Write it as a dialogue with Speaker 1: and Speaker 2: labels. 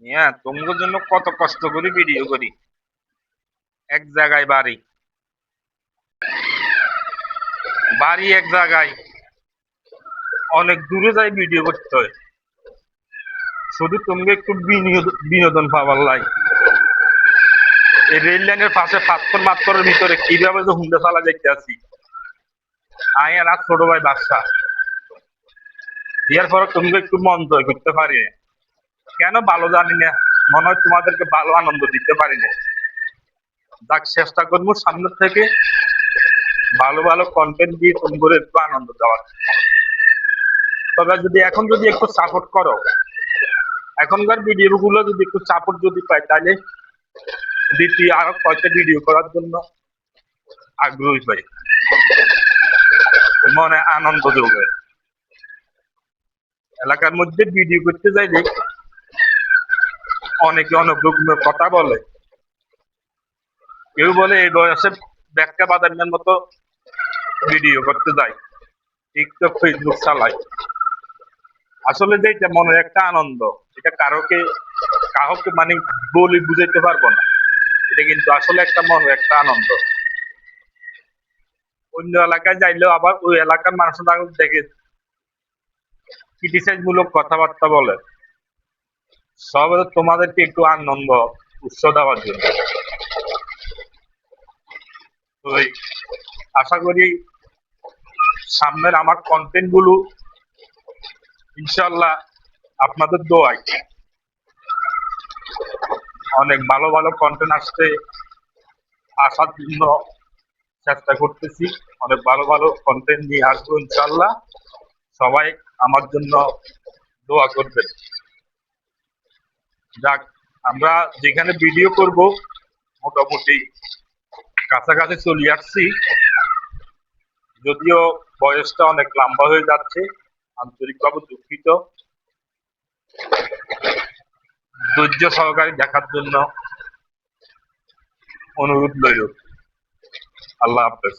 Speaker 1: হ্যাঁ, তোমাদের জন্য কত কষ্ট করি ভিডিও করি। এক জায়গায় বাড়ি, বাড়ি এক জায়গায়, অনেক দূরে যাই ভিডিও করতে হয় শুধু তুমি একটু বিনোদন পাবার লাই। এই রেল লাইনের পাশে পাথর মাত্রের ভিতরে কিভাবে যে হুন্ডা চালা দেখতে আছি আয় আর ছোট ভাই বাদশা। এর পরে তুমি একটু মন জয় করতে পারি না কেন ভালো জানি না, মনে হয় তোমাদেরকে ভালো আনন্দ দিতে পারি না। যাক, চেষ্টা করবো সামনে থেকে ভালো ভালো কন্টেন্ট দিয়ে তোমাদের একটু আনন্দ দেওয়ার। তবে যদি একটু সাপোর্ট করো, এখনকার ভিডিও গুলো যদি একটু সাপোর্ট যদি পাই তাহলে দ্বিতীয় আরো কয়েকটা ভিডিও করার জন্য আগ্রহী পাই, মনে আনন্দ যোগে। এলাকার মধ্যে ভিডিও করতে যাইলে অনেকে অনেক রকমের কথা বলে। কেউ বলে এই বয়সে ব্যাখ্যা বাদামের মতো ভিডিও করতে যায়, টিকটক ফেসবুক চালায়। আসলে যেটা মনের একটা আনন্দ, এটা কাউকে মানে বলে বুঝাইতে পারবো না। এটা কিন্তু আসলে একটা মনের একটা আনন্দ। অন্য এলাকায় যাইলেও আবার ওই এলাকার মানুষরা দেখে ক্রিটিসাইজ মূলক কথাবার্তা বলে, সব তোমাদেরকে একটু আনন্দ উৎস দেওয়ার জন্য। তো আশা করি সামনের আমার কন্টেন্ট গুলো ইনশাল্লাহ আপনাদের দোয়ায় অনেক ভালো ভালো কন্টেন্ট আসার জন্য চেষ্টা করতেছি। অনেক ভালো ভালো কন্টেন্ট নিয়ে আসবো ইনশাল্লাহ। সবাই আমার জন্য দোয়া করবেন। যাক, আমরা যেখানে ভিডিও করব মোটামুটি কাছাকাছি চলে আসছি, যদিও বয়সটা অনেক লম্বা হয়ে যাচ্ছে, আন্তরিকভাবে দুঃখিত। ধৈর্য সহকারে দেখার জন্য অনুরোধ রইল। আল্লাহ হাফেজ।